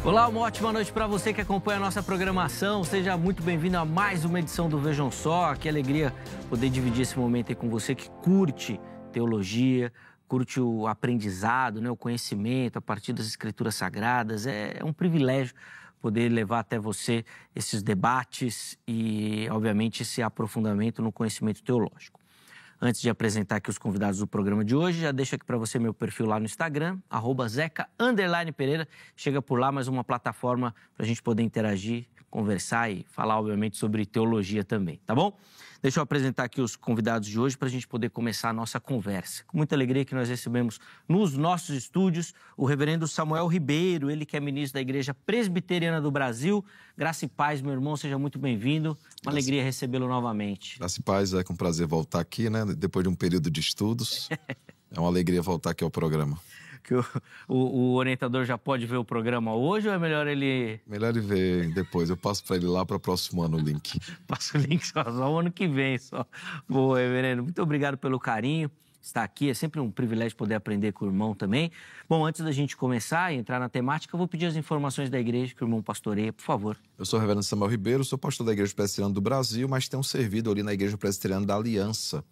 Olá, uma ótima noite para você que acompanha a nossa programação. Seja muito bem-vindo a mais uma edição do Vejam Só. Que alegria poder dividir esse momento aí com você que curte teologia, curte o aprendizado, né, o conhecimento a partir das Escrituras Sagradas. É um privilégio poder levar até você esses debates e, obviamente, esse aprofundamento no conhecimento teológico. Antes de apresentar aqui os convidados do programa de hoje, já deixo aqui para você meu perfil lá no Instagram, @zeca_pereira. Chega por lá, mais uma plataforma para a gente poder interagir, conversar e falar, obviamente, sobre teologia também, tá bom? Deixa eu apresentar aqui os convidados de hoje para a gente poder começar a nossa conversa. Com muita alegria que nós recebemos nos nossos estúdios o reverendo Samuel Ribeiro, ele que é ministro da Igreja Presbiteriana do Brasil. Graça e paz, meu irmão, seja muito bem-vindo. Uma alegria recebê-lo novamente. Graça e paz, é com prazer voltar aqui, né? Depois de um período de estudos. É uma alegria voltar aqui ao programa. Que o orientador já pode ver o programa hoje ou é melhor ele... Melhor ele ver depois. Eu passo para ele lá para o próximo ano o link. Passa o link só o ano que vem. Só. Boa, reverendo. Muito obrigado pelo carinho. Estar aqui é sempre um privilégio poder aprender com o irmão também. Bom, antes da gente começar e entrar na temática, eu vou pedir as informações da igreja que o irmão pastoreia, por favor. Eu sou o reverendo Samuel Ribeiro, sou pastor da Igreja Presbiteriana do Brasil, mas tenho servido ali na Igreja Presbiteriana da Aliança.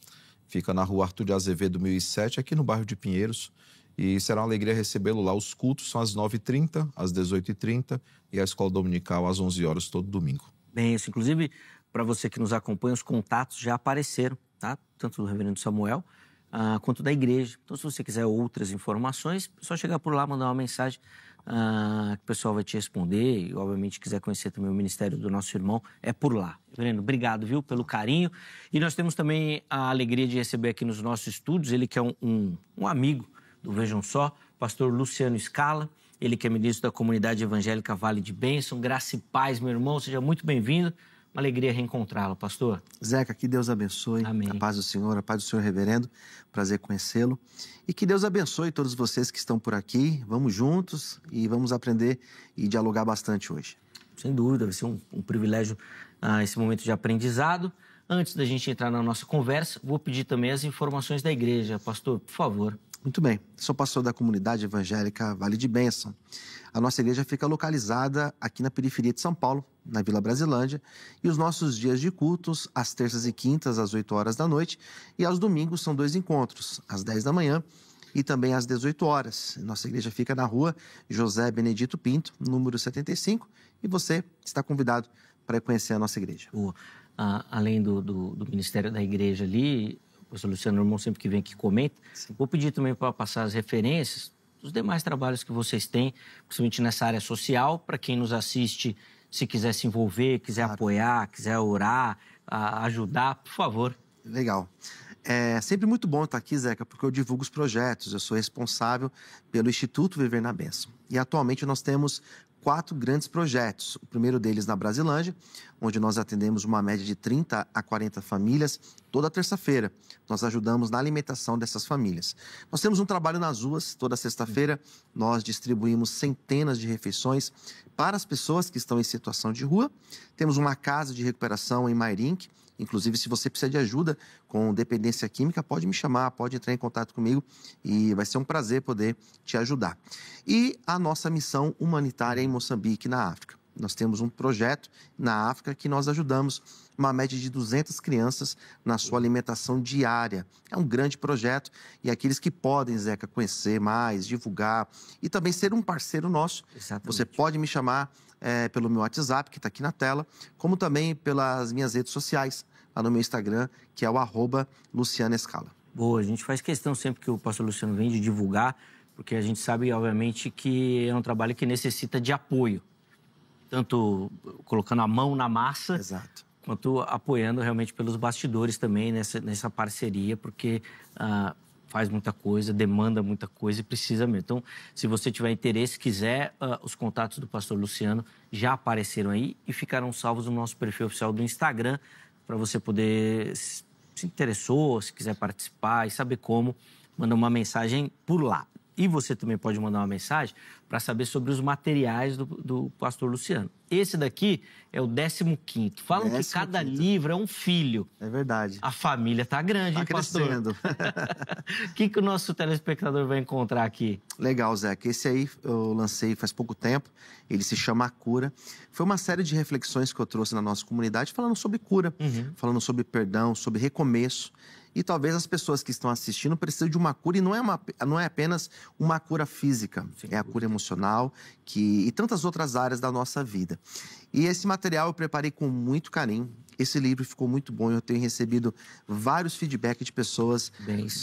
Fica na rua Arthur de Azevedo, 1007, aqui no bairro de Pinheiros. E será uma alegria recebê-lo lá. Os cultos são às 9h30, às 18h30 e a escola dominical às 11 horas todo domingo. Bem, isso. Inclusive, para você que nos acompanha, os contatos já apareceram, tá? Tanto do reverendo Samuel quanto da igreja. Então, se você quiser outras informações, é só chegar por lá, mandar uma mensagem que o pessoal vai te responder. E, obviamente, quiser conhecer também o ministério do nosso irmão, é por lá. Reverendo, obrigado, viu, pelo carinho. E nós temos também a alegria de receber aqui nos nossos estúdios, ele que é um amigo do Vejam Só, pastor Luciano Scala, ele que é ministro da Comunidade Evangélica Vale de Bênção. Graça e paz, meu irmão, seja muito bem-vindo. Uma alegria reencontrá-lo, pastor. Zeca, que Deus abençoe. Amém. A paz do Senhor, a paz do Senhor reverendo. Prazer conhecê-lo. E que Deus abençoe todos vocês que estão por aqui. Vamos juntos e vamos aprender e dialogar bastante hoje. Sem dúvida, vai ser um privilégio esse momento de aprendizado. Antes da gente entrar na nossa conversa, vou pedir também as informações da igreja. Pastor, por favor. Muito bem, sou pastor da Comunidade Evangélica Vale de Bênção. A nossa igreja fica localizada aqui na periferia de São Paulo, na Vila Brasilândia, e os nossos dias de cultos, às terças e quintas, às 8 horas da noite, e aos domingos são 2 encontros, às 10 da manhã e também às 18 horas. Nossa igreja fica na rua José Benedito Pinto, número 75, e você está convidado para conhecer a nossa igreja. Além do ministério da igreja ali, o pastor Luciano, irmão, sempre que vem aqui comenta. Sim. Vou pedir também para passar as referências dos demais trabalhos que vocês têm, principalmente nessa área social, para quem nos assiste, se quiser se envolver, quiser apoiar, quiser orar, ajudar, por favor. Legal. É sempre muito bom estar aqui, Zeca, porque eu divulgo os projetos. Eu sou responsável pelo Instituto Viver na Bênção. E atualmente nós temos 4 grandes projetos. O primeiro deles na Brasilândia, onde nós atendemos uma média de 30 a 40 famílias toda terça-feira. Nós ajudamos na alimentação dessas famílias. Nós temos um trabalho nas ruas. Toda sexta-feira nós distribuímos centenas de refeições para as pessoas que estão em situação de rua. Temos uma casa de recuperação em Mairink. Inclusive, se você precisa de ajuda com dependência química, pode me chamar, pode entrar em contato comigo e vai ser um prazer poder te ajudar. E a nossa missão humanitária em Moçambique, na África. Nós temos um projeto na África que nós ajudamos uma média de 200 crianças na sua alimentação diária. É um grande projeto e aqueles que podem, Zeca, conhecer mais, divulgar e também ser um parceiro nosso. Exatamente. Você pode me chamar pelo meu WhatsApp, que está aqui na tela, como também pelas minhas redes sociais, lá no meu Instagram, que é o @LucianoScala. Boa, a gente faz questão sempre que o pastor Luciano vem de divulgar, porque a gente sabe, obviamente, que é um trabalho que necessita de apoio. Tanto colocando a mão na massa, exato, quanto apoiando realmente pelos bastidores também nessa parceria, porque faz muita coisa, demanda muita coisa e precisa mesmo. Então, se você tiver interesse, quiser, os contatos do pastor Luciano já apareceram aí e ficaram salvos no nosso perfil oficial do Instagram, para você poder, se interessou, se quiser participar e saber como, manda uma mensagem por lá. E você também pode mandar uma mensagem para saber sobre os materiais do pastor Luciano. Esse daqui é o 15º. Falam que cada livro é um filho. É verdade. A família tá grande, tá hein, pastor? Crescendo. O que o nosso telespectador vai encontrar aqui? Legal, Zeca. Esse aí eu lancei faz pouco tempo. Ele se chama A Cura. Foi uma série de reflexões que eu trouxe na nossa comunidade falando sobre cura, falando sobre perdão, sobre recomeço. E talvez as pessoas que estão assistindo precisam de uma cura, e não é apenas uma cura física, é a cura emocional e tantas outras áreas da nossa vida. E esse material eu preparei com muito carinho. Esse livro ficou muito bom. Eu tenho recebido vários feedbacks de pessoas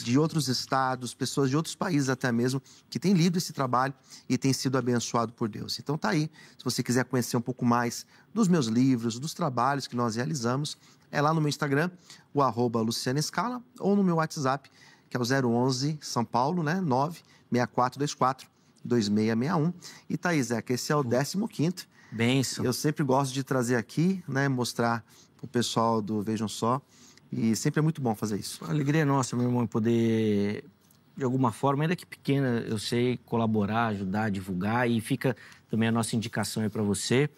de outros estados, pessoas de outros países até mesmo, que têm lido esse trabalho e têm sido abençoado por Deus. Então tá aí, se você quiser conhecer um pouco mais dos meus livros, dos trabalhos que nós realizamos, é lá no meu Instagram, o @Luciano Scala, ou no meu WhatsApp, que é o 011 São Paulo, né? 964242661. E tá aí, Zeca, esse é o 15º. Bênção. Eu sempre gosto de trazer aqui, né? Mostrar o pessoal do Vejam Só. E sempre é muito bom fazer isso. A alegria é nossa, meu irmão, poder, de alguma forma, ainda que pequena, eu sei colaborar, ajudar, divulgar. E fica também a nossa indicação aí para você.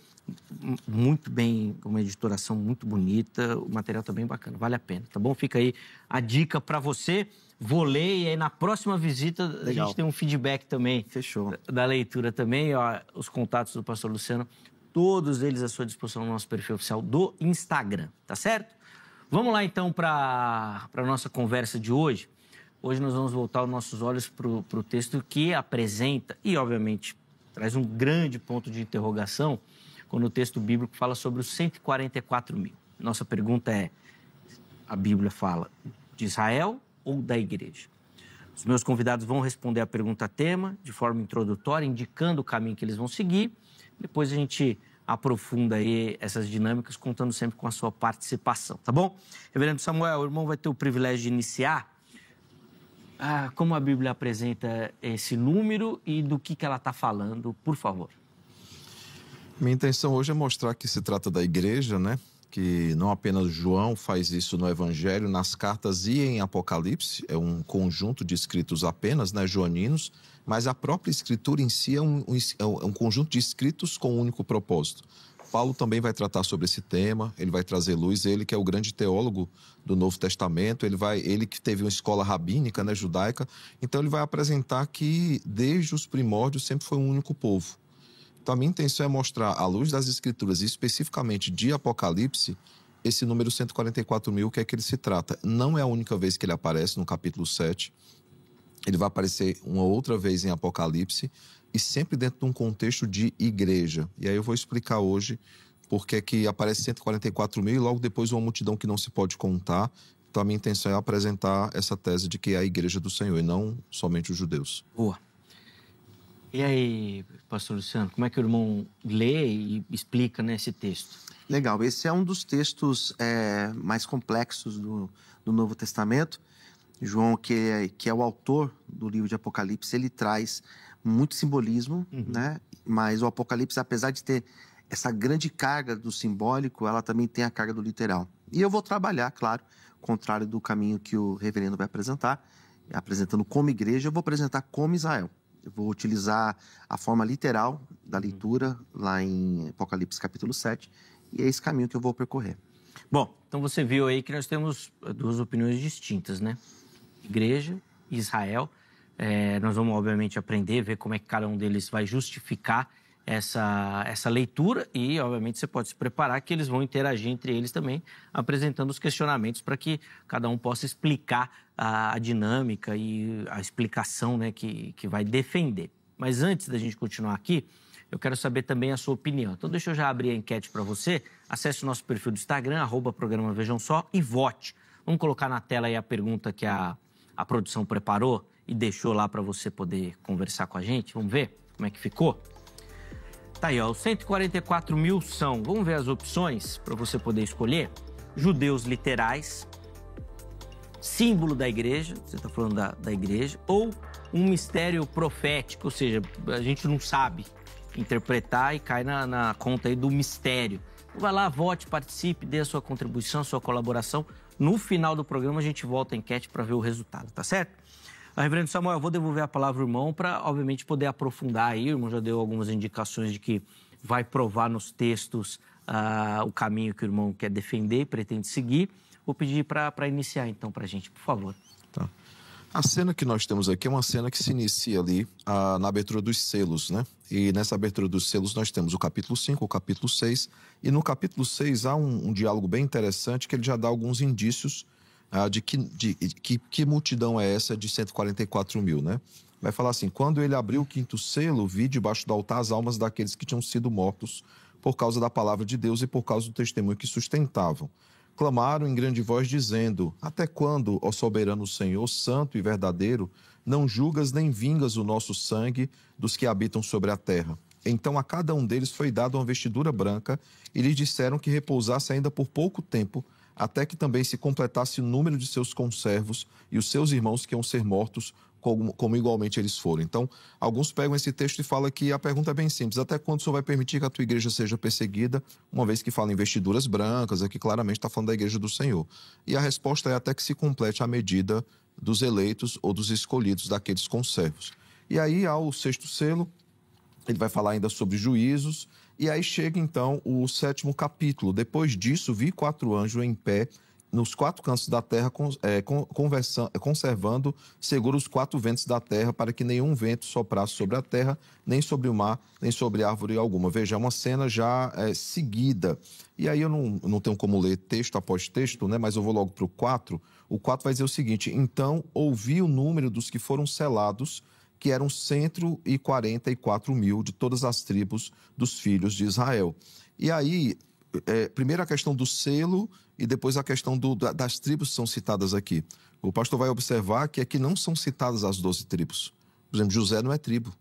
Muito bem, uma editoração muito bonita, o material tá bem bacana, vale a pena, tá bom? Fica aí a dica para você. Vou ler e aí na próxima visita a gente tem um feedback também. Fechou. Da leitura também, ó, os contatos do pastor Luciano, todos eles à sua disposição no nosso perfil oficial do Instagram, tá certo? Vamos lá então para a nossa conversa de hoje. Hoje nós vamos voltar os nossos olhos para o texto que apresenta e, obviamente, traz um grande ponto de interrogação quando o texto bíblico fala sobre os 144 mil. Nossa pergunta é, a Bíblia fala de Israel ou da igreja? Os meus convidados vão responder a pergunta tema de forma introdutória, indicando o caminho que eles vão seguir. Depois a gente aprofunda aí essas dinâmicas, contando sempre com a sua participação, tá bom? Reverendo Samuel, o irmão vai ter o privilégio de iniciar. Como a Bíblia apresenta esse número e do que ela está falando, por favor. Minha intenção hoje é mostrar que se trata da igreja, né? Que não apenas João faz isso no Evangelho, nas cartas e em Apocalipse, é um conjunto de escritos apenas, né, joaninos, mas a própria escritura em si é um conjunto de escritos com um único propósito. Paulo também vai tratar sobre esse tema, ele vai trazer luz, ele que é o grande teólogo do Novo Testamento, ele que teve uma escola rabínica, né, judaica, então ele vai apresentar que desde os primórdios sempre foi um único povo. Então, a minha intenção é mostrar, à luz das Escrituras, e especificamente de Apocalipse, esse número 144 mil, o que é que ele se trata. Não é a única vez que ele aparece no capítulo 7. Ele vai aparecer uma outra vez em Apocalipse, e sempre dentro de um contexto de igreja. E aí eu vou explicar hoje por que é que aparece 144 mil e logo depois uma multidão que não se pode contar. Então, a minha intenção é apresentar essa tese de que é a igreja do Senhor e não somente os judeus. Boa. E aí, pastor Luciano, como é que o irmão lê e explica, né, esse texto? Legal, esse é um dos textos mais complexos do Novo Testamento. João, que é o autor do livro de Apocalipse, ele traz muito simbolismo, né? Mas o Apocalipse, apesar de ter essa grande carga do simbólico, ela também tem a carga do literal. E eu vou trabalhar, claro, contrário do caminho que o reverendo vai apresentar, apresentando como igreja, eu vou apresentar como Israel. Eu vou utilizar a forma literal da leitura lá em Apocalipse capítulo 7 e é esse caminho que eu vou percorrer. Bom, então você viu aí que nós temos duas opiniões distintas, né? Igreja e Israel. Nós vamos, obviamente, aprender, ver como é que cada um deles vai justificar essa leitura e, obviamente, você pode se preparar que eles vão interagir entre eles também, apresentando os questionamentos para que cada um possa explicar a dinâmica e a explicação, né, que vai defender. Mas antes da gente continuar aqui, eu quero saber também a sua opinião. Então, deixa eu já abrir a enquete para você. Acesse o nosso perfil do Instagram, @programa Vejam Só, e vote. Vamos colocar na tela aí a pergunta que a produção preparou e deixou lá para você poder conversar com a gente. Vamos ver como é que ficou? Tá aí, ó, os 144 mil são, vamos ver as opções para você poder escolher. Judeus literais, símbolo da igreja, você está falando da igreja, ou um mistério profético, ou seja, a gente não sabe interpretar e cai na conta aí do mistério. Vai lá, vote, participe, dê a sua contribuição, a sua colaboração. No final do programa a gente volta à enquete para ver o resultado, tá certo? Reverendo Samuel, eu vou devolver a palavra ao irmão para, obviamente, poder aprofundar aí. O irmão já deu algumas indicações de que vai provar nos textos o caminho que o irmão quer defender, pretende seguir. Vou pedir para iniciar, então, para a gente, por favor. Tá. A cena que nós temos aqui é uma cena que se inicia ali na abertura dos selos, né? E nessa abertura dos selos nós temos o capítulo 5, o capítulo 6. E no capítulo 6 há um diálogo bem interessante que ele já dá alguns indícios de que multidão é essa de 144 mil, né? Vai falar assim: quando ele abriu o quinto selo, vi debaixo do altar as almas daqueles que tinham sido mortos por causa da palavra de Deus e por causa do testemunho que sustentavam. Clamaram em grande voz, dizendo: até quando, ó soberano Senhor, santo e verdadeiro, não julgas nem vingas o nosso sangue dos que habitam sobre a terra? Então a cada um deles foi dada uma vestidura branca e lhes disseram que repousasse ainda por pouco tempo, até que também se completasse o número de seus conservos e os seus irmãos que iam ser mortos, como igualmente eles foram. Então, alguns pegam esse texto e falam que a pergunta é bem simples: até quando o Senhor vai permitir que a tua igreja seja perseguida, uma vez que fala em vestiduras brancas, aqui claramente está falando da igreja do Senhor. E a resposta é até que se complete a medida dos eleitos ou dos escolhidos daqueles conservos. E aí, ao sexto selo, ele vai falar ainda sobre juízos, e aí chega então o sétimo capítulo. Depois disso, vi 4 anjos em pé nos 4 cantos da terra, conservando seguros os 4 ventos da terra, para que nenhum vento soprasse sobre a terra, nem sobre o mar, nem sobre árvore alguma. Veja, é uma cena já seguida. E aí eu não tenho como ler texto após texto, né? Mas eu vou logo para o 4. O 4 vai dizer o seguinte: então ouvi o número dos que foram selados, que eram 144 mil de todas as tribos dos filhos de Israel. E aí, primeiro a questão do selo e depois a questão das tribos que são citadas aqui. O pastor vai observar que aqui não são citadas as 12 tribos. Por exemplo, José não é tribo.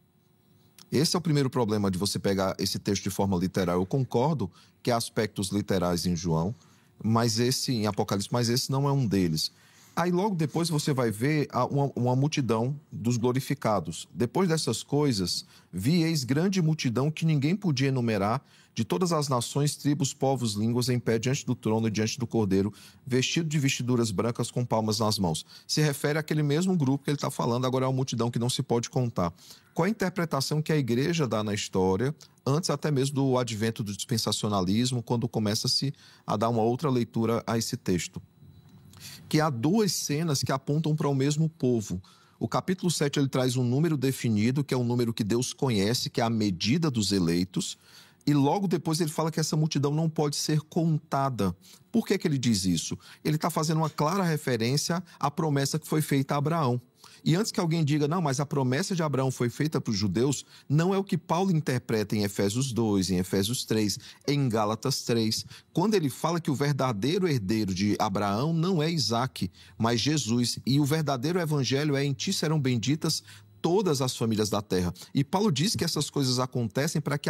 Esse é o primeiro problema de você pegar esse texto de forma literal. Eu concordo que há aspectos literais em João, em Apocalipse, mas esse não é um deles. Aí logo depois você vai ver uma multidão dos glorificados. Depois dessas coisas, vi eis grande multidão que ninguém podia enumerar, de todas as nações, tribos, povos, línguas, em pé diante do trono e diante do Cordeiro, vestido de vestiduras brancas com palmas nas mãos. Se refere àquele mesmo grupo que ele está falando, agora é uma multidão que não se pode contar. Qual a interpretação que a igreja dá na história, antes até mesmo do advento do dispensacionalismo, quando começa-se a dar uma outra leitura a esse texto? Que há 2 cenas que apontam para o mesmo povo. O capítulo 7 ele traz um número definido, que é um número que Deus conhece, que é a medida dos eleitos. E logo depois ele fala que essa multidão não pode ser contada. Por que ele diz isso? Ele está fazendo uma clara referência à promessa que foi feita a Abraão. E antes que alguém diga: não, mas a promessa de Abraão foi feita para os judeus, não é o que Paulo interpreta em Efésios 2, em Efésios 3, em Gálatas 3, quando ele fala que o verdadeiro herdeiro de Abraão não é Isaque, mas Jesus, e o verdadeiro evangelho é: em ti serão benditas todas as famílias da terra. E Paulo diz que essas coisas acontecem para que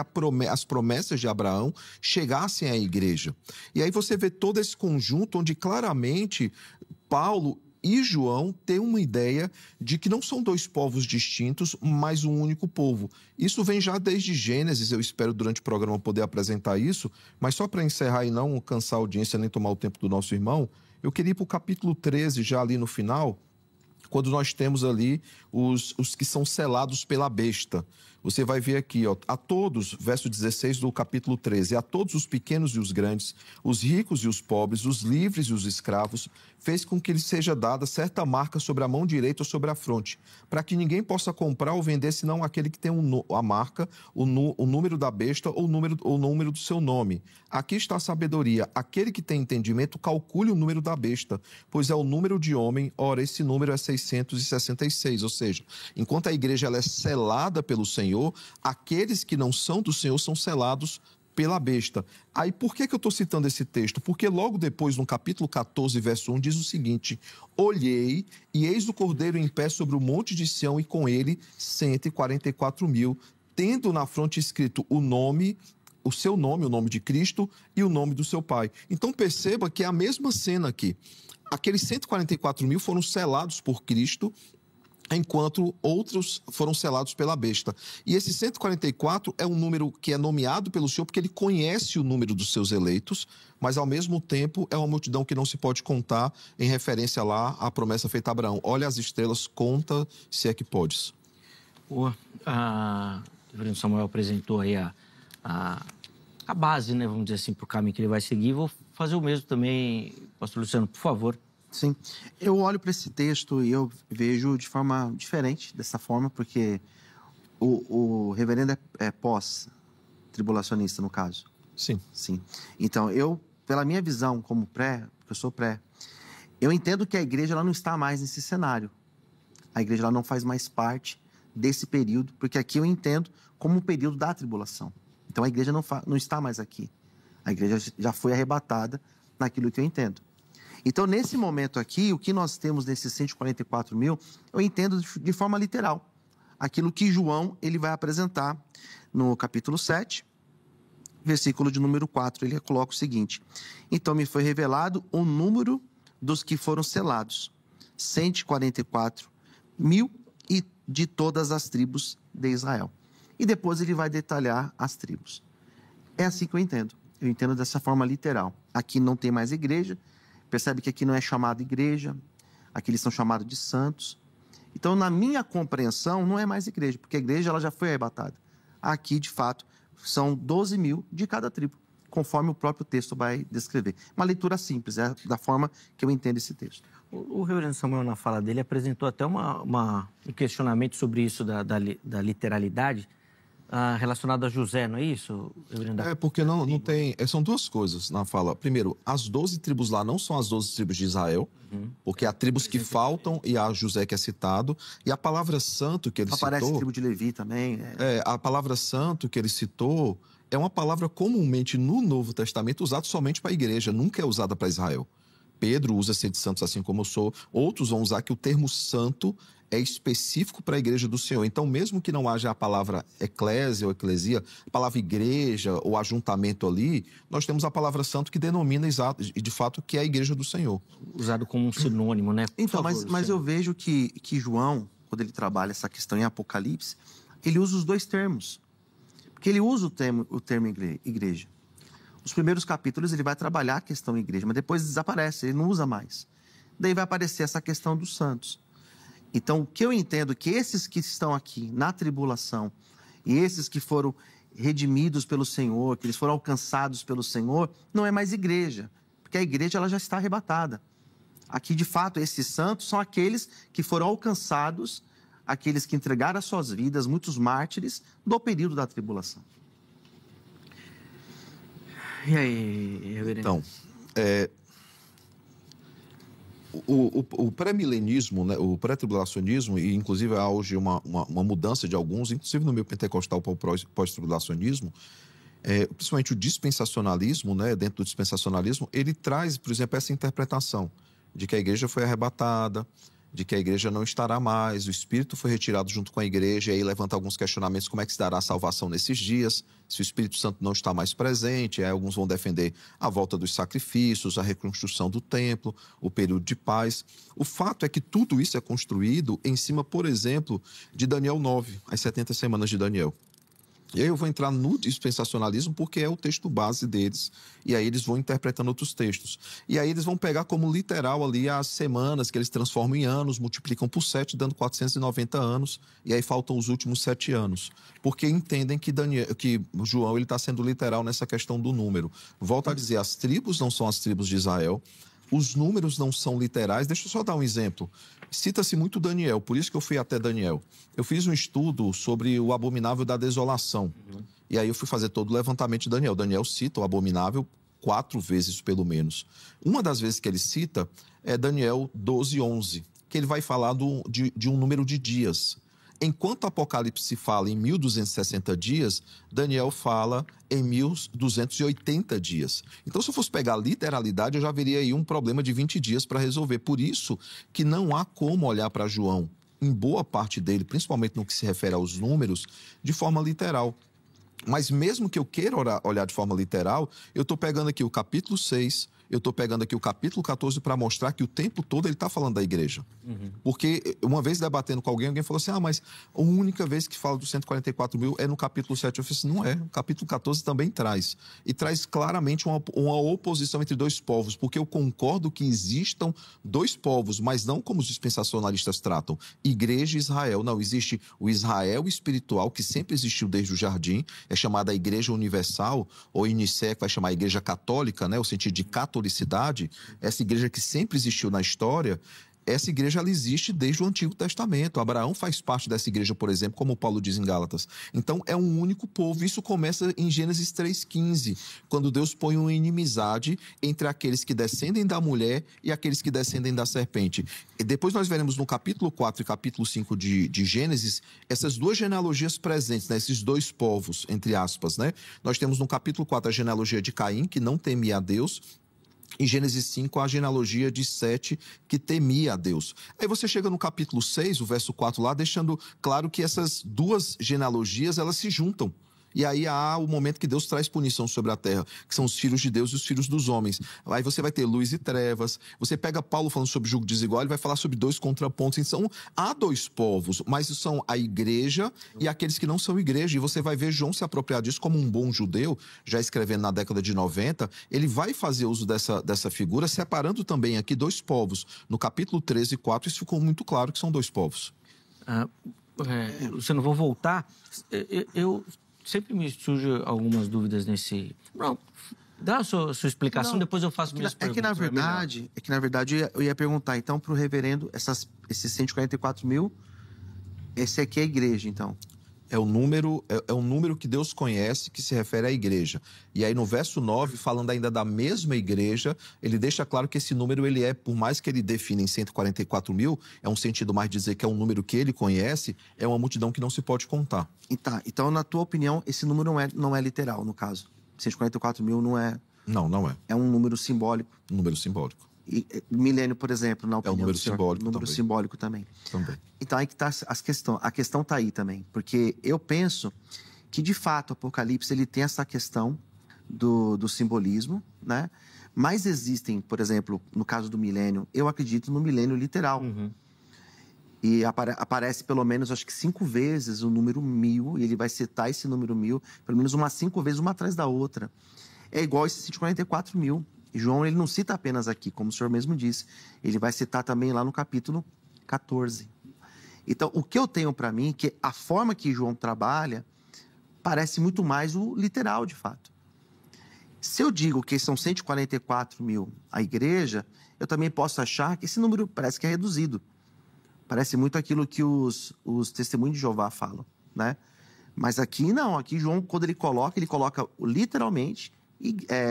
as promessas de Abraão chegassem à igreja. E aí você vê todo esse conjunto onde claramente Paulo e João têm uma ideia de que não são 2 povos distintos, mas um único povo. Isso vem já desde Gênesis, eu espero durante o programa poder apresentar isso, mas só para encerrar e não cansar a audiência nem tomar o tempo do nosso irmão, eu queria ir para o capítulo 13, já ali no final, quando nós temos ali os que são selados pela besta. Você vai ver aqui, ó, a todos, verso 16 do capítulo 13, a todos os pequenos e os grandes, os ricos e os pobres, os livres e os escravos, fez com que lhes seja dada certa marca sobre a mão direita ou sobre a fronte, para que ninguém possa comprar ou vender senão aquele que tem a marca, o número da besta ou o número do seu nome. Aqui está a sabedoria. Aquele que tem entendimento, calcule o número da besta, pois é o número de homem, ora, esse número é 666. Ou seja, enquanto a igreja ela é selada pelo Senhor, aqueles que não são do Senhor são selados pela besta. Aí, por que eu estou citando esse texto? Porque logo depois, no capítulo 14, verso 1, diz o seguinte: olhei, e eis o Cordeiro em pé sobre o monte de Sião, e com ele 144 mil, tendo na fronte escrito o seu nome, o nome de Cristo, e o nome do seu Pai. Então, perceba que é a mesma cena aqui. Aqueles 144 mil foram selados por Cristo, enquanto outros foram selados pela besta. E esse 144 é um número que é nomeado pelo Senhor porque ele conhece o número dos seus eleitos, mas ao mesmo tempo é uma multidão que não se pode contar, em referência lá à promessa feita a Abraão. Olha as estrelas, conta se é que podes. O reverendo Samuel apresentou aí a base, né, vamos dizer assim, para o caminho que ele vai seguir. Vou fazer o mesmo também, pastor Luciano, por favor. Sim, eu olho para esse texto e eu vejo de forma diferente dessa forma, porque o reverendo é pós-tribulacionista, no caso. Sim. Sim. Então, pela minha visão como porque eu sou eu entendo que a igreja ela não está mais nesse cenário. A igreja ela não faz mais parte desse período, porque aqui eu entendo como um período da tribulação. Então, a igreja não está mais aqui. A igreja já foi arrebatada naquilo que eu entendo. Então, nesse momento aqui, o que nós temos nesses 144 mil, eu entendo de forma literal. Aquilo que João ele vai apresentar no capítulo 7, versículo de número 4, ele coloca o seguinte: então me foi revelado o número dos que foram selados, 144 mil e de todas as tribos de Israel. E depois ele vai detalhar as tribos. É assim que eu entendo. Eu entendo dessa forma literal. Aqui não tem mais igreja. Percebe que aqui não é chamado igreja, aqui eles são chamados de santos. Então, na minha compreensão, não é mais igreja, porque a igreja ela já foi arrebatada. Aqui, de fato, são 12 mil de cada tribo, conforme o próprio texto vai descrever. Uma leitura simples, é da forma que eu entendo esse texto. O reverendo Samuel, na fala dele, apresentou até um questionamento sobre isso da literalidade, relacionado a José, não é isso, reverendo? É, porque não tem... São duas coisas na fala. Primeiro, as 12 tribos lá não são as 12 tribos de Israel, porque há tribos que faltam e há José que é citado. E a palavra santo que ele citou... Aparece tribo de Levi também. A palavra santo que ele citou é uma palavra comumente no Novo Testamento usada somente para a igreja, nunca é usada para Israel. Pedro usa ser de santos assim como eu sou. Outros vão usar que o termo santo é específico para a igreja do Senhor. Então, mesmo que não haja a palavra eclésia ou eclesia, a palavra igreja ou ajuntamento ali, nós temos a palavra santo que denomina exato e de fato que é a igreja do Senhor. Usado como um sinônimo, né? Então, mas eu vejo que João, quando ele trabalha essa questão em Apocalipse, ele usa os dois termos. Porque ele usa o termo igreja. Os primeiros capítulos ele vai trabalhar a questão igreja, mas depois desaparece, ele não usa mais. Daí vai aparecer essa questão dos santos. Então, o que eu entendo é que esses que estão aqui na tribulação e esses que foram redimidos pelo Senhor, que eles foram alcançados pelo Senhor, não é mais igreja, porque a igreja ela já está arrebatada. Aqui, de fato, esses santos são aqueles que foram alcançados, aqueles que entregaram as suas vidas, muitos mártires, do período da tribulação. E aí, reverendo? Então, o pré-milenismo, né, o pré-tribulacionismo, e inclusive há hoje uma mudança de alguns, inclusive no meio pentecostal para o pós-tribulacionismo, principalmente o dispensacionalismo, né, dentro do dispensacionalismo, ele traz, por exemplo, essa interpretação de que a igreja foi arrebatada, de que a igreja não estará mais, o Espírito foi retirado junto com a igreja, e aí levanta alguns questionamentos, como é que se dará a salvação nesses dias, se o Espírito Santo não está mais presente, aí alguns vão defender a volta dos sacrifícios, a reconstrução do templo, o período de paz. O fato é que tudo isso é construído em cima, por exemplo, de Daniel 9, as 70 semanas de Daniel. E aí eu vou entrar no dispensacionalismo porque é o texto base deles. E aí eles vão interpretando outros textos. E aí eles vão pegar como literal ali as semanas que eles transformam em anos, multiplicam por 7, dando 490 anos. E aí faltam os últimos 7 anos. Porque entendem que João está sendo literal nessa questão do número. Volto a dizer, as tribos não são as tribos de Israel. Os números não são literais. Deixa eu só dar um exemplo. Cita-se muito Daniel, por isso que eu fui até Daniel. Eu fiz um estudo sobre o abominável da desolação. E aí eu fui fazer todo o levantamento de Daniel. Daniel cita o abominável 4 vezes, pelo menos. Uma das vezes que ele cita é Daniel 12:11, que ele vai falar de um número de dias. Enquanto Apocalipse fala em 1260 dias, Daniel fala em 1280 dias. Então, se eu fosse pegar a literalidade, eu já veria aí um problema de 20 dias para resolver. Por isso que não há como olhar para João, em boa parte dele, principalmente no que se refere aos números, de forma literal. Mas mesmo que eu queira olhar de forma literal, eu estou pegando aqui o capítulo 6, eu estou pegando aqui o capítulo 14 para mostrar que o tempo todo ele está falando da igreja. Porque uma vez debatendo com alguém falou assim, mas a única vez que fala dos 144 mil é no capítulo 7. Eu falei assim, não é, o capítulo 14 também traz. E traz claramente uma oposição entre dois povos, porque eu concordo que existam dois povos, mas não como os dispensacionalistas tratam, igreja e Israel. Não, existe o Israel espiritual, que sempre existiu desde o jardim, é chamada a Igreja Universal, ou Nicéia, que vai chamar a Igreja Católica, né, o sentido de catolicidade, essa igreja que sempre existiu na história. Essa igreja ela existe desde o Antigo Testamento. Abraão faz parte dessa igreja, por exemplo, como Paulo diz em Gálatas. Então, é um único povo. Isso começa em Gênesis 3,15, quando Deus põe uma inimizade entre aqueles que descendem da mulher e aqueles que descendem da serpente. E depois nós veremos no capítulo 4 e capítulo 5 de Gênesis essas duas genealogias presentes, né? Esses dois povos, entre aspas, né? Nós temos no capítulo 4 a genealogia de Caim, que não temia a Deus. Em Gênesis 5, a genealogia de Sete, que temia a Deus. Aí você chega no capítulo 6, o verso 4 lá, deixando claro que essas duas genealogias, elas se juntam. E aí há o momento que Deus traz punição sobre a terra, que são os filhos de Deus e os filhos dos homens. Aí você vai ter luz e trevas. Você pega Paulo falando sobre jugo desigual, ele vai falar sobre dois contrapontos. Então, há dois povos, mas são a igreja e aqueles que não são igreja. E você vai ver João se apropriar disso como um bom judeu, já escrevendo na década de 90. Ele vai fazer uso dessa figura, separando também aqui dois povos. No capítulo 13 e 4, isso ficou muito claro que são dois povos. Luciano, vou voltar. Eu sempre me surgem algumas dúvidas nesse... Não, dá a sua explicação, não, depois eu faço minhas perguntas. É que, na verdade, eu ia perguntar, então, para o reverendo, esses 144 mil, esse aqui é a igreja, então? É um número que Deus conhece, que se refere à igreja. E aí no verso 9, falando ainda da mesma igreja, ele deixa claro que esse número, ele é, por mais que ele define em 144 mil, é um sentido mais dizer que é um número que ele conhece, é uma multidão que não se pode contar. Então, na tua opinião, esse número não é literal, no caso? 144 mil não é... Não é. É um número simbólico? Um número simbólico. E milênio, por exemplo, na opinião é um número do senhor, simbólico número também. Simbólico também. Também. Então, aí que está a questão está aí também. Porque eu penso que, de fato, o Apocalipse ele tem essa questão do simbolismo, né? Mas existem, por exemplo, no caso do milênio, eu acredito no milênio literal. E aparece pelo menos, acho que 5 vezes o número 1000, e ele vai citar esse número 1000, pelo menos umas 5 vezes, uma atrás da outra. É igual esse 144 mil. E João, ele não cita apenas aqui, como o senhor mesmo disse. Ele vai citar também lá no capítulo 14. Então, o que eu tenho para mim é que a forma que João trabalha parece muito mais o literal, de fato. Se eu digo que são 144 mil a igreja, eu também posso achar que esse número parece que é reduzido. Parece muito aquilo que os testemunhos de Jeová falam, né? Mas aqui não, aqui João, quando ele coloca literalmente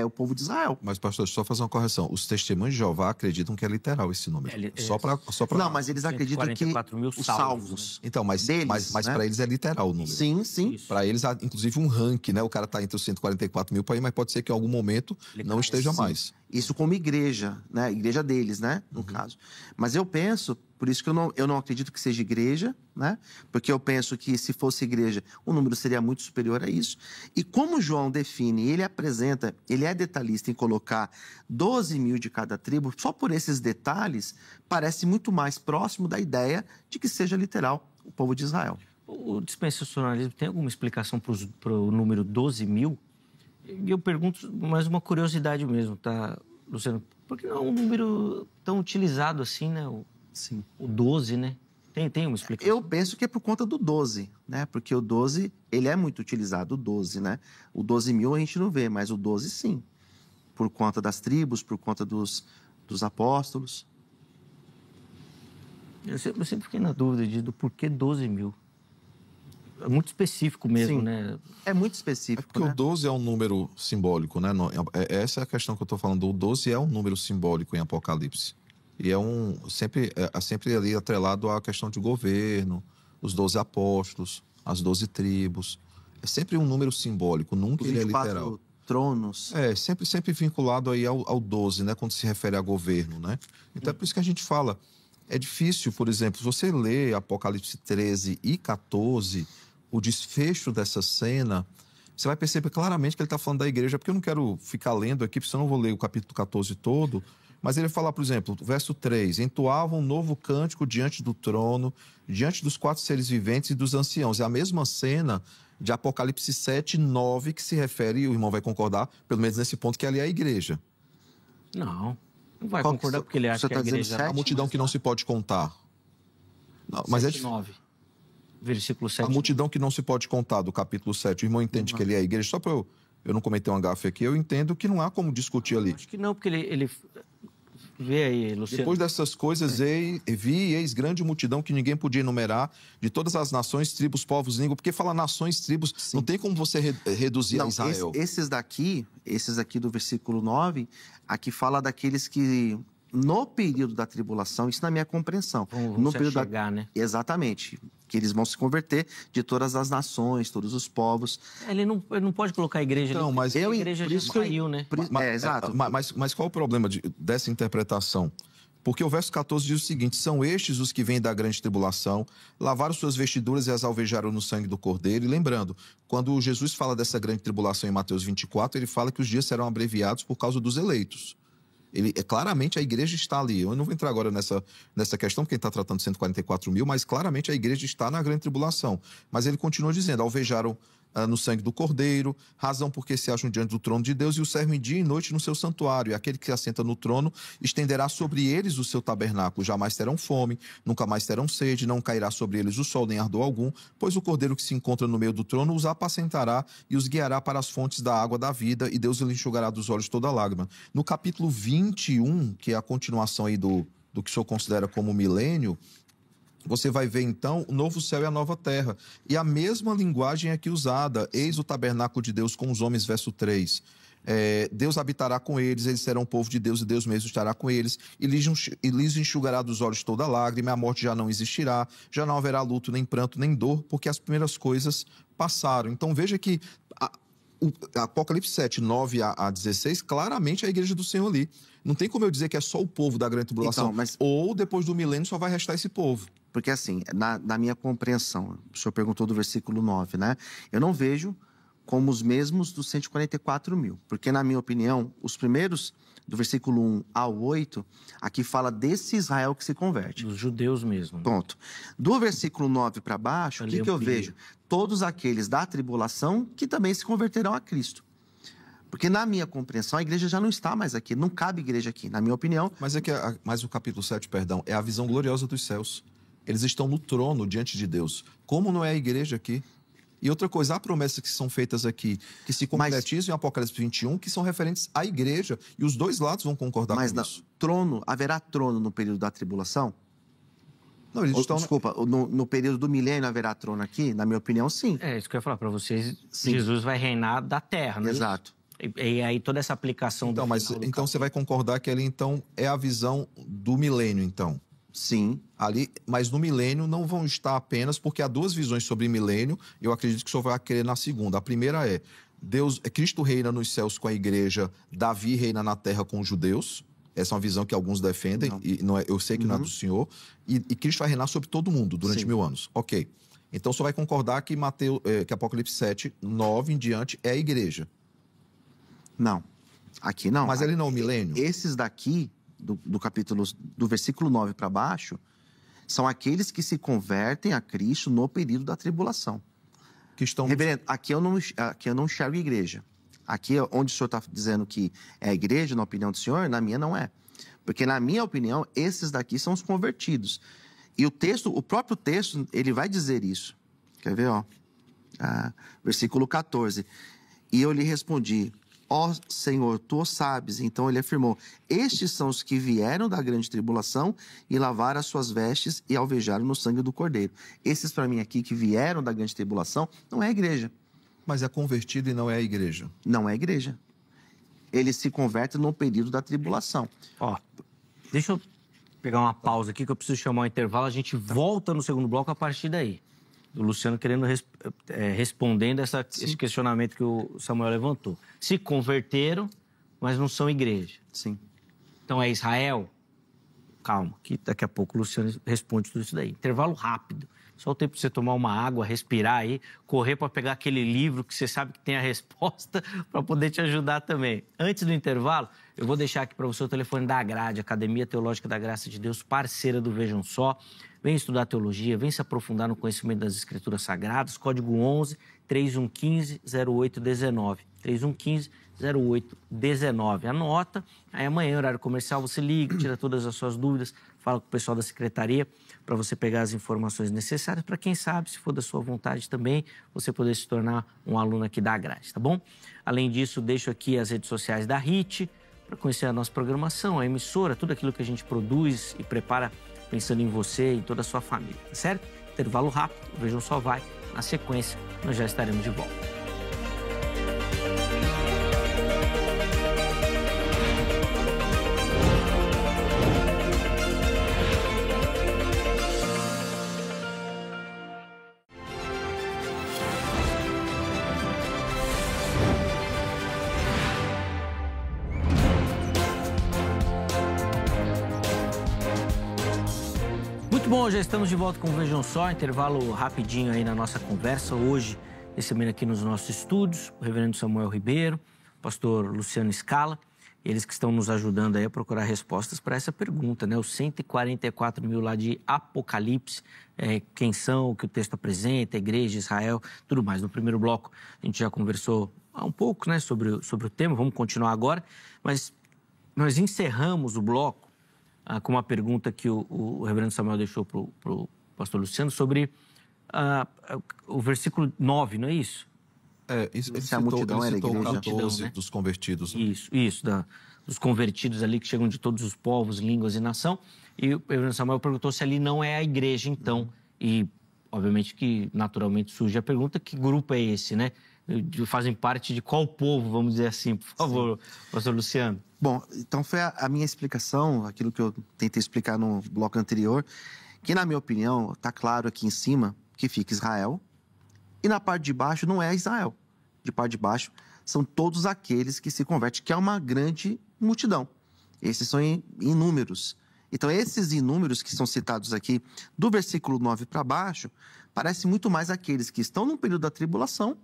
o povo de Israel. Mas, pastor, só fazer uma correção. Os testemunhos de Jeová acreditam que é literal esse número. Só para... Não, mas eles acreditam que os salvos. Né? Então, mas né? Para eles é literal o número. Sim. Para eles há, inclusive, um ranking, né? O cara está entre os 144 mil, mas pode ser que em algum momento não esteja mais. Isso como igreja, né? Igreja deles, né? No caso. Mas eu penso, por isso que eu não acredito que seja igreja, né? Porque eu penso que se fosse igreja, o número seria muito superior a isso. E como João define, ele apresenta, ele é detalhista em colocar 12 mil de cada tribo, só por esses detalhes, parece muito mais próximo da ideia de que seja literal o povo de Israel. O dispensacionalismo tem alguma explicação para o número 12 mil? E eu pergunto, mais uma curiosidade mesmo, tá, Luciano? Por que não é um número tão utilizado assim, né? Sim. O 12, né? Tem uma explicação? Eu penso que é por conta do 12, né? Porque o 12, ele é muito utilizado, o 12, né? O 12 mil a gente não vê, mas o 12 sim. Por conta das tribos, por conta dos apóstolos. Eu sempre fiquei na dúvida do porquê 12 mil. É muito específico mesmo, sim, né? É muito específico, porque né? o 12 é um número simbólico, né? Essa é a questão que eu estou falando. O 12 é um número simbólico em Apocalipse. E sempre ali atrelado à questão de governo, os 12 apóstolos, as 12 tribos. É sempre um número simbólico, nunca ele é literal. Tronos. Sempre vinculado aí ao 12, né? Quando se refere a governo, né? Então é por isso que a gente fala. É difícil, por exemplo, se você lê Apocalipse 13 e 14, o desfecho dessa cena você vai perceber claramente que ele está falando da igreja, porque eu não quero ficar lendo aqui, porque senão eu vou ler o capítulo 14 todo, mas ele fala, por exemplo, verso 3, entoavam um novo cântico diante do trono, diante dos 4 seres viventes e dos anciãos. É a mesma cena de Apocalipse 7, 9, que se refere, e o irmão vai concordar, pelo menos nesse ponto, que ali é a igreja. Não vai Qual concordar porque ele acha que a igreja... A multidão que não se pode contar. Não, mas 7, 9. Versículo 7. A multidão que não se pode contar, do capítulo 7. O irmão entende que ele é a igreja. Só para eu não cometer um gafe aqui, eu entendo que não há como discutir ali. Acho que não, porque ele... Vê aí, Luciano. Depois dessas coisas, vi e eis grande multidão que ninguém podia enumerar, de todas as nações, tribos, povos, línguas. Porque fala nações, tribos, não tem como você reduzir a Israel. Esses daqui do versículo 9, aqui fala daqueles que... No período da tribulação, isso na minha compreensão. Vamos chegar, né? Exatamente. Que eles vão se converter de todas as nações, todos os povos. Ele não pode colocar a igreja ali. Mas a igreja já saiu, né? Exato. Mas qual o problema dessa interpretação? Porque o verso 14 diz o seguinte: são estes os que vêm da grande tribulação, lavaram suas vestiduras e as alvejaram no sangue do Cordeiro. E lembrando, quando Jesus fala dessa grande tribulação em Mateus 24, ele fala que os dias serão abreviados por causa dos eleitos. Claramente a igreja está ali. Eu não vou entrar agora nessa questão, porque ele está tratando de 144 mil, mas claramente a igreja está na grande tribulação. Mas ele continua dizendo: alvejaram no sangue do Cordeiro, razão porque se acham diante do trono de Deus e o servem dia e noite no seu santuário. E aquele que se assenta no trono estenderá sobre eles o seu tabernáculo. Jamais terão fome, nunca mais terão sede, não cairá sobre eles o sol nem ardor algum, pois o Cordeiro que se encontra no meio do trono os apacentará e os guiará para as fontes da água da vida, e Deus lhe enxugará dos olhos toda lágrima. No capítulo 21, que é a continuação aí do que o senhor considera como milênio, você vai ver, então, o novo céu e a nova terra. E a mesma linguagem é aqui usada. Eis o tabernáculo de Deus com os homens, verso 3. Deus habitará com eles, eles serão povo de Deus e Deus mesmo estará com eles. E lhes enxugará dos olhos toda lágrima, a morte já não existirá, já não haverá luto, nem pranto, nem dor, porque as primeiras coisas passaram. Então, veja que o Apocalipse 7, 9 a 16, claramente é a igreja do Senhor ali. Não tem como eu dizer que é só o povo da grande tribulação. Então, ou depois do milênio só vai restar esse povo. Porque assim, na minha compreensão, o senhor perguntou do versículo 9, né? Eu não vejo como os mesmos dos 144 mil. Porque, na minha opinião, os primeiros, do versículo 1 ao 8, aqui fala desse Israel que se converte. Dos judeus mesmo. Ponto. Do versículo 9 para baixo, o que eu vejo? Todos aqueles da tribulação que também se converterão a Cristo. Porque, na minha compreensão, a igreja já não está mais aqui. Não cabe igreja aqui, na minha opinião. Mas o capítulo 7, perdão, é a visão gloriosa dos céus. Eles estão no trono diante de Deus. Como não é a igreja aqui? E outra coisa, há promessas que são feitas aqui, que se concretizam em Apocalipse 21, que são referentes à igreja. E os dois lados vão concordar com isso. Mas haverá trono no período da tribulação? Não, eles estão... Desculpa, no período do milênio haverá trono aqui? Na minha opinião, sim. É isso que eu ia falar para vocês. Sim. Jesus vai reinar da terra, não é? Exato. E aí toda essa aplicação... Então você vai concordar que ali, então, é a visão do milênio, então? Sim. Ali, mas no milênio não vão estar apenas, porque há duas visões sobre milênio, eu acredito que o senhor vai querer na segunda. A primeira é, Cristo reina nos céus com a igreja, Davi reina na terra com os judeus. Essa é uma visão que alguns defendem, e não é, eu sei que não é do senhor. E Cristo vai reinar sobre todo mundo durante 1000 anos. Ok. Então o senhor vai concordar que, que Apocalipse 7, 9 em diante é a igreja. Não. Aqui não. Mas ele não é o milênio? Esses daqui... Do capítulo, do versículo 9 para baixo, são aqueles que se convertem a Cristo no período da tribulação. Reverendo, aqui eu não enxergo igreja. Aqui, onde o senhor está dizendo que é a igreja, na opinião do senhor, na minha não é. Porque, na minha opinião, esses daqui são os convertidos. E o próprio texto, ele vai dizer isso. Quer ver, ó? Versículo 14. E eu lhe respondi: ó Senhor, tu o sabes. Então ele afirmou: estes são os que vieram da grande tribulação e lavaram as suas vestes e alvejaram no sangue do Cordeiro. Esses, para mim, aqui, que vieram da grande tribulação, não é a igreja. Mas é convertido e não é a igreja. Não é a igreja. Ele se converte no período da tribulação. Ó, deixa eu pegar uma pausa aqui, que eu preciso chamar um intervalo. A gente volta no segundo bloco a partir daí. O Luciano querendo respondendo esse questionamento que o Samuel levantou. Se converteram, mas não são igreja. Sim. Então é Israel? calma, que daqui a pouco o Luciano responde tudo isso daí. Intervalo rápido. Só o tempo de você tomar uma água, respirar aí, correr para pegar aquele livro que você sabe que tem a resposta para poder te ajudar também. Antes do intervalo, eu vou deixar aqui para você o telefone da Agrade, Academia Teológica da Graça de Deus, parceira do Vejam Só. Vem estudar teologia, vem se aprofundar no conhecimento das Escrituras Sagradas. Código 11 3115 0819. 3115 0819. Anota, aí amanhã, horário comercial, você liga, tira todas as suas dúvidas, fala com o pessoal da secretaria para você pegar as informações necessárias para quem sabe, se for da sua vontade também, você poder se tornar um aluno aqui da Grade, tá bom? Além disso, deixo aqui as redes sociais da HIT para conhecer a nossa programação, a emissora, tudo aquilo que a gente produz e prepara pensando em você e toda a sua família, tá certo? Intervalo rápido, o Vejam Só vai. Na sequência, nós já estaremos de volta. Muito bom, já estamos de volta com o Vejam Só, intervalo rapidinho aí na nossa conversa. Hoje, recebendo aqui nos nossos estúdios, o reverendo Samuel Ribeiro, o pastor Luciano Scala, eles que estão nos ajudando aí a procurar respostas para essa pergunta, né? Os 144 mil lá de Apocalipse, quem são, o que o texto apresenta, a igreja, Israel, tudo mais. No primeiro bloco, a gente já conversou um pouco, né, sobre o tema, vamos continuar agora, mas nós encerramos o bloco com uma pergunta que o reverendo Samuel deixou para o pastor Luciano sobre o versículo 9, não é isso? Ele citou o 14, né? Dos convertidos. Né? Isso, dos convertidos ali que chegam de todos os povos, línguas e nação. E o reverendo Samuel perguntou se ali não é a igreja, então. E, obviamente, que naturalmente surge a pergunta, que grupo é esse, né? Fazem parte de qual povo, vamos dizer assim, por favor, pastor Luciano? Bom, então foi a minha explicação, aquilo que eu tentei explicar no bloco anterior, que na minha opinião, está claro aqui em cima que fica Israel, e na parte de baixo não é Israel. De parte de baixo são todos aqueles que se convertem, que é uma grande multidão. Esses são inúmeros. Então, esses inúmeros que são citados aqui, do versículo 9 para baixo, parece muito mais aqueles que estão no período da tribulação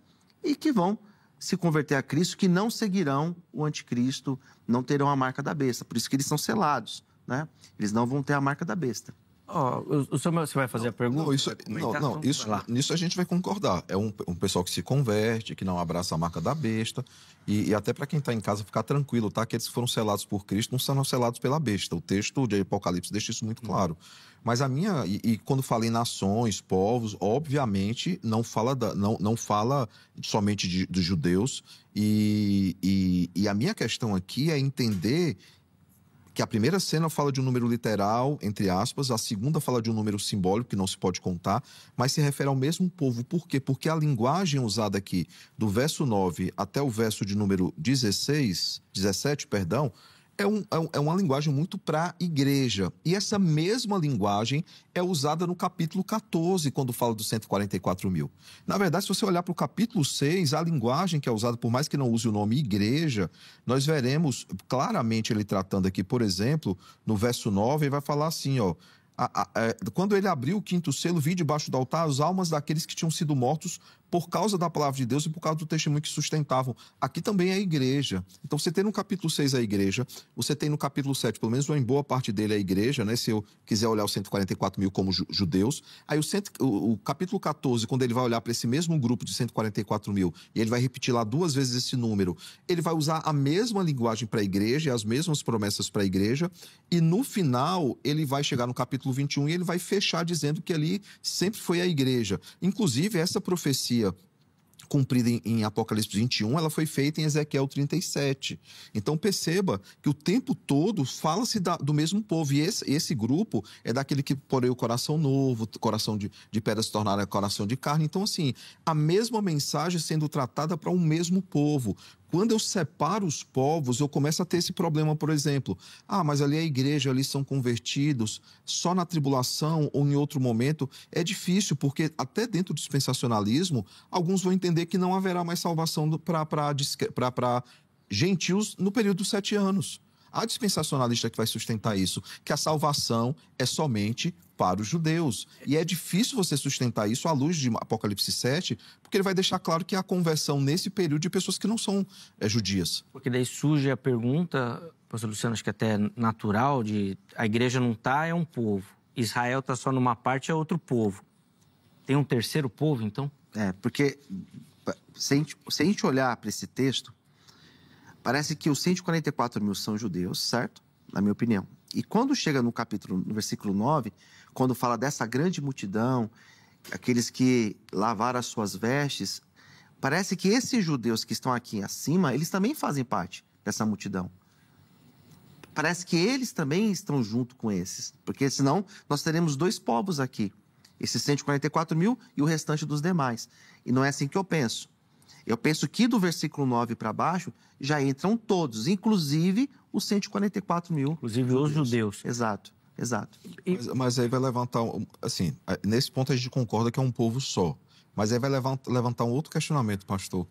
e que vão se converter a Cristo, que não seguirão o anticristo, não terão a marca da besta. Por isso que eles são selados, né? Eles não vão ter a marca da besta. O Samuel, você vai fazer a pergunta? Nisso a gente vai concordar. É um pessoal que se converte, que não abraça a marca da besta. E até para quem está em casa ficar tranquilo, tá? Aqueles que foram selados por Cristo não serão selados pela besta. O texto de Apocalipse deixa isso muito claro. Mas quando fala em nações, povos, obviamente não fala somente dos judeus. E a minha questão aqui é entender que a primeira cena fala de um número literal, entre aspas, a segunda fala de um número simbólico, que não se pode contar, mas se refere ao mesmo povo. Por quê? Porque a linguagem usada aqui, do verso 9 até o verso de número 17, é uma linguagem muito para a igreja. E essa mesma linguagem é usada no capítulo 14, quando fala dos 144 mil. Na verdade, se você olhar para o capítulo 6, a linguagem que é usada, por mais que não use o nome igreja, nós veremos claramente ele tratando aqui, por exemplo, no verso 9, ele vai falar assim, ó, quando ele abriu o quinto selo, vi debaixo do altar as almas daqueles que tinham sido mortos por causa da palavra de Deus e por causa do testemunho que sustentavam. Aqui também é a igreja. Então, você tem no capítulo 6 a igreja, você tem no capítulo 7, pelo menos em boa parte dele, a igreja, né? Se eu quiser olhar os 144 mil como judeus. Aí o capítulo 14, quando ele vai olhar para esse mesmo grupo de 144 mil, e ele vai repetir lá 2 vezes esse número, ele vai usar a mesma linguagem para a igreja e as mesmas promessas para a igreja, e no final, ele vai chegar no capítulo 21 e ele vai fechar dizendo que ali sempre foi a igreja. Inclusive, essa profecia cumprida em Apocalipse 21, ela foi feita em Ezequiel 37. Então, perceba que o tempo todo fala-se do mesmo povo. E esse grupo é daquele que porém o coração novo, coração de pedra se tornará coração de carne. Então, assim, a mesma mensagem sendo tratada para um mesmo povo. Quando eu separo os povos, eu começo a ter esse problema, por exemplo. Mas ali é a igreja, ali são convertidos, só na tribulação ou em outro momento. É difícil, porque até dentro do dispensacionalismo, alguns vão entender que não haverá mais salvação para gentios no período dos 7 anos. Há dispensacionalista que vai sustentar isso, que a salvação é somente para os judeus. E é difícil você sustentar isso à luz de Apocalipse 7, porque ele vai deixar claro que há conversão nesse período de pessoas que não são judias. Porque daí surge a pergunta, pastor Luciano, acho que até natural, de a igreja não está, é um povo. Israel está só numa parte, é outro povo. Tem um terceiro povo, então? Porque se a gente olhar para esse texto, parece que os 144 mil são judeus, certo? Na minha opinião. E quando chega no versículo 9, quando fala dessa grande multidão, aqueles que lavaram as suas vestes, parece que esses judeus que estão aqui acima, eles também fazem parte dessa multidão. Parece que eles também estão junto com esses, porque senão nós teremos dois povos aqui. Esses 144 mil e o restante dos demais. E não é assim que eu penso. Eu penso que do versículo 9 para baixo já entram todos, inclusive os 144 mil. Inclusive os judeus. Exato. Mas aí vai levantar, assim, nesse ponto a gente concorda que é um povo só. Mas aí vai levantar um outro questionamento, pastor.